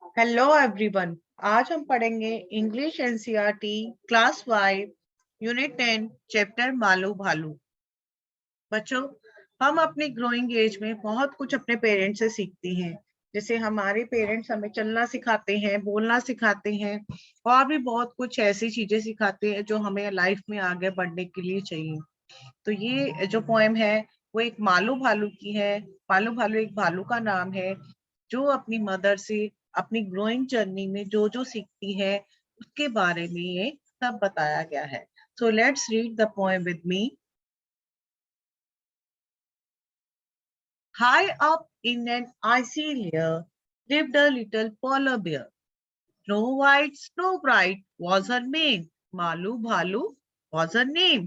Hello everyone. आज हम पढ़ेंगे English NCERT class 5 unit 10 chapter Malu भालू। बच्चों, हम अपनी ग्रोइंग एज में बहुत कुछ अपने पेरेंट्स से सीखते हैं। जैसे हमारे पेरेंट्स हमें चलना सिखाते हैं, बोलना सिखाते हैं और भी बहुत कुछ ऐसी चीजें सिखाते हैं जो हमें लाइफ में आगे बढ़ने के लिए चाहिए। तो ये जो पोएम है वो एक मालू भालू की है। मालू भालू एक भालू का नाम है जो अपनी मदर से अपनी ग्रोइंग जर्नी में जो जो सीखती है उसके बारे में ये सब बताया गया है। So let's read the poem with me. High up in an icy layer lived a little polar bear. Snow White, Snow Bright was her name. Malu Bhalu was her name.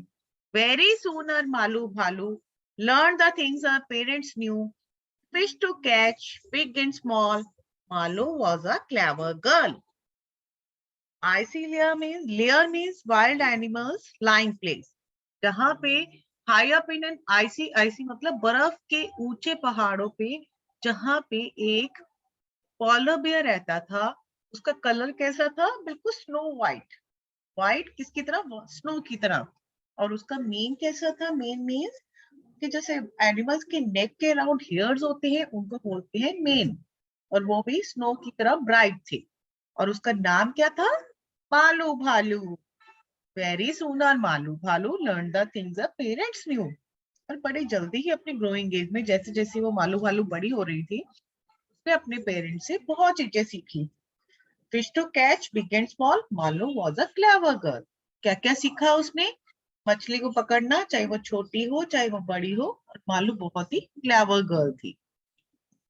Very soon her Malu Bhalu learned the things her parents knew. Fish to catch, big and small. Malu was a clever girl. Icy layer means wild animals lying place. जहाँ पे high up in an IC IC मतलब बर्फ के ऊंचे पहाड़ों पे जहाँ पे एक पॉलर बियर रहता था। उसका कलर कैसा था? बिल्कुल स्नो व्हाइट। व्हाइट किसकी तरह? स्नो की तरह। और उसका मेन कैसा था? मेन मीन्स कि जैसे एनिमल्स के नेक के अराउंड हेयर्स होते हैं उनको बोलते हैं मेन। और वो भी स्नो की तरह ब्राइट थे। और उसका नाम क्या था? मालू भालू। वेरी सून आर मालू भालू learn the things the parents new. और बड़े जल्दी ही अपनी ग्रोइंग एज में जैसे जैसे वो मालू भालू बड़ी हो रही थी उसने अपने पेरेंट्स से बहुत चीजें सीखी। Fish to catch big and small, Malu was a clever girl. क्या क्या सीखा उसने? मछली को पकड़ना, चाहे वो छोटी हो चाहे वो बड़ी हो। और मालू बहुत ही क्लेवर गर्ल थी।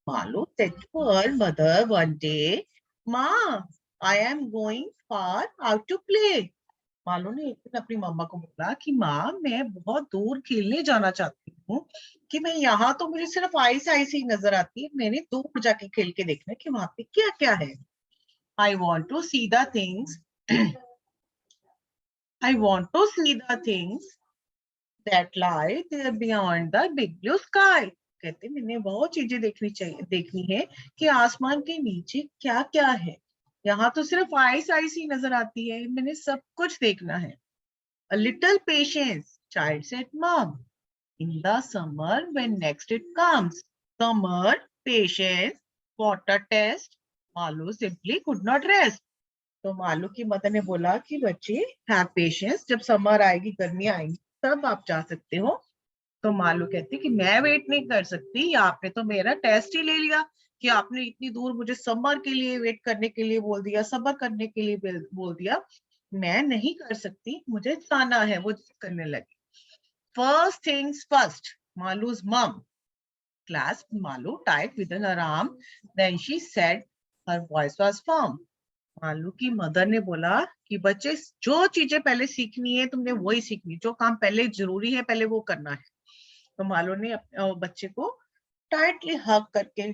Malu said to her mother one day, माँ, I am going far out to play. Malu ने एक दिन अपनी मम्मा को बोला कि माँ, मैं बहुत दूर खेलने जाना चाहती हूँ कि मैं यहाँ तो मुझे सिर्फ आइस आइस ही नजर आती है, मैंने दूर जाके खेल के देखना है कि वहां पे क्या क्या है। I want to see the things I want to see the things that lie there beyond the big blue sky. कहते मैंने बहुत चीजें देखनी है कि आसमान के नीचे क्या क्या है। यहाँ तो सिर्फ आइस आइस ही नजर आती है, मैंने सब कुछ देखना है। A little patience, child said, Mom. In the summer, when next it comes. Summer, patience, water test. Malu simply could not rest. तो मालू की मदर ने बोला कि बच्चे, हैव पेशेंस, जब समर आएगी, गर्मी आएगी, तब आप जा सकते हो। तो मालू कहती कि मैं वेट नहीं कर सकती, आपने तो मेरा टेस्ट ही ले लिया कि आपने इतनी दूर मुझे समर के लिए वेट करने के लिए बोल दिया, सबर करने के लिए बोल दिया। मैं नहीं कर सकती, मुझे जाना है। वो करने लगी। फर्स्ट थिंग्स फर्स्ट, मालू's mom clasped Malu tight within her arm. Then she said, her voice was firm. Malu की मदर ने बोला कि बच्चे, जो चीजें पहले सीखनी है तुमने वही सीखनी, जो काम पहले जरूरी है पहले वो करना है। तो मालू ने बच्चे को टाइटली हग करके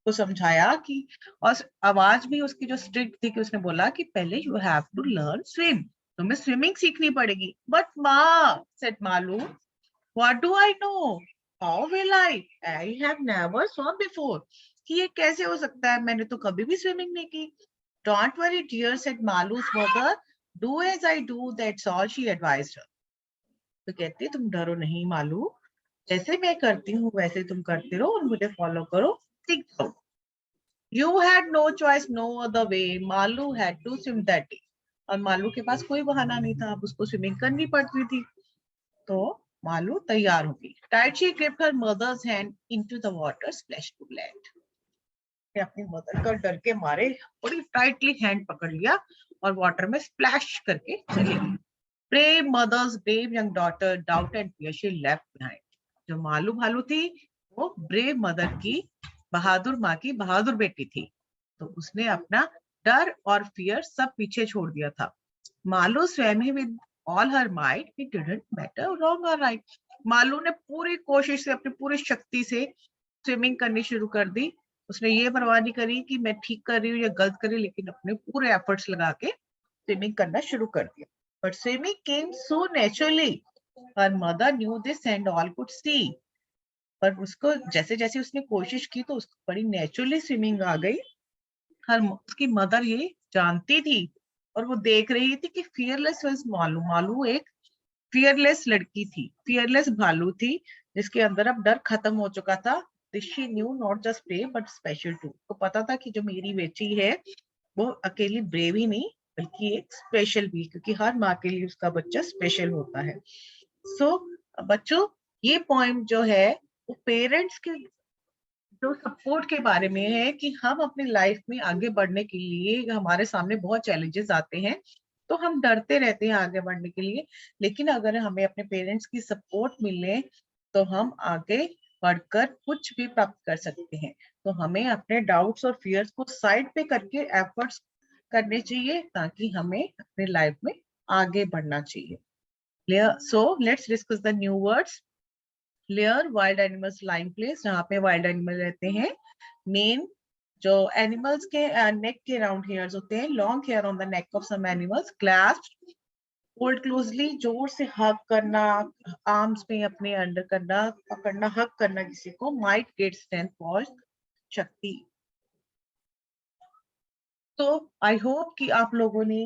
को समझाया कि, और आवाज भी उसकी जो स्ट्रिक्ट थी कि उसने बोला कि पहले you have to learn swim, तुम्हें स्विमिंग सीखनी पड़ेगी। बट माँ, said Malu, what do I know, how will I have never swum before. कि ये कैसे हो सकता है, मैंने तो कभी भी स्विमिंग नहीं की। डोंट वरी डियर, सेड मालू's mother, do as I do, that's all she advised her. तो कहती तुम डरो नहीं मालू, जैसे मैं करती हूँ वैसे तुम करते रहो और मुझे फॉलो करो, सीख जाओ। You had no choice, no other way. Malu had to swim that day. और मालू के पास कोई बहाना नहीं था, अब उसको स्विमिंग करनी पड़ती थी। तो मालू तैयार हो गई। Tight she gripped her mother's hand into the water, splashed to land. अपनी मदर का डर के मारे बड़ी टाइटली हैंड पकड़ लिया और वाटर में स्प्लैश करके चली गई। Brave mother's brave young daughter, doubt and fear she left behind. जो मालू भालू थी वो ब्रेव मदर की, बहादुर माँ की बहादुर बेटी थी। तो उसने अपना डर और फियर सब पीछे छोड़ दिया था। मालू स्वयं ही with all her might, it didn't matter wrong और राइट। मालू ने पूरी कोशिश से, अपनी पूरी शक्ति से स्विमिंग करनी शुरू कर दी। उसने ये परवाह नहीं करी कि मैं ठीक कर रही हूँ या गलत कर रही हूँ, लेकिन अपने पूरे एफर्ट्स लगा के स्विमिंग करना शुरू कर दिया। But swimming came so naturally. Her mother knew this and all could see. पर उसको जैसे जैसे उसने कोशिश की तो उसको बड़ी नेचुरली स्विमिंग आ गई। उसकी मदर ये जानती थी और वो देख रही थी कि फियरलेस वाज मालू। मालू एक फियरलेस लड़की थी, फियरलेस भालू थी, जिसके अंदर अब डर खत्म हो चुका था। She knew not just brave but special too. को पता था कि जो मेरी बेटी है वो अकेली ब्रेव ही नहीं बल्कि एक स्पेशल भी, क्योंकि हर माँ के लिए उसका बच्चा स्पेशल होता है। सो बच्चों, ये पॉइंट जो है वो पेरेंट्स के जो सपोर्ट के बारे में है कि हम अपनी लाइफ में आगे बढ़ने के लिए हमारे सामने बहुत चैलेंजेस आते हैं, तो हम डरते रहते हैं आगे बढ़ने के लिए। लेकिन अगर हमें अपने पेरेंट्स की सपोर्ट मिले तो हम आगे बढ़कर कुछ भी प्राप्त कर सकते हैं। तो हमें अपने डाउट्स और फियर्स को साइड पे करके एफर्ट्स करने चाहिए ताकि हमें अपने लाइफ में आगे बढ़ना चाहिए। So let's discuss the new words. Layer, wild animals lying place, जहाँ पे वाइल्ड एनिमल रहते हैं। मेन, जो एनिमल्स के नेक के राउंड हेयर्स होते हैं, long hair on the neck of some animals. Clasped, hold closely, जोर से हग करना, आर्म्स में अपने अंडर करना, पकड़ना, हग करना किसी को। माइट गेट स्ट्रेंथ फॉर, शक्ति। तो आई होप कि आप लोगों ने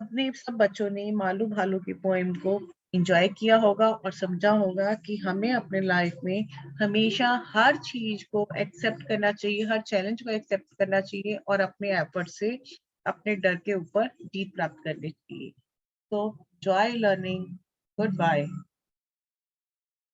अपने सब बच्चों ने मालू भालू की पोएम को एंजॉय किया होगा और समझा होगा कि हमें अपने लाइफ में हमेशा हर चीज को एक्सेप्ट करना चाहिए, हर चैलेंज को एक्सेप्ट करना चाहिए और अपने एफर्ट से अपने डर के ऊपर जीत प्राप्त करनी चाहिए। तो जॉय लर्निंग, गुड बाय।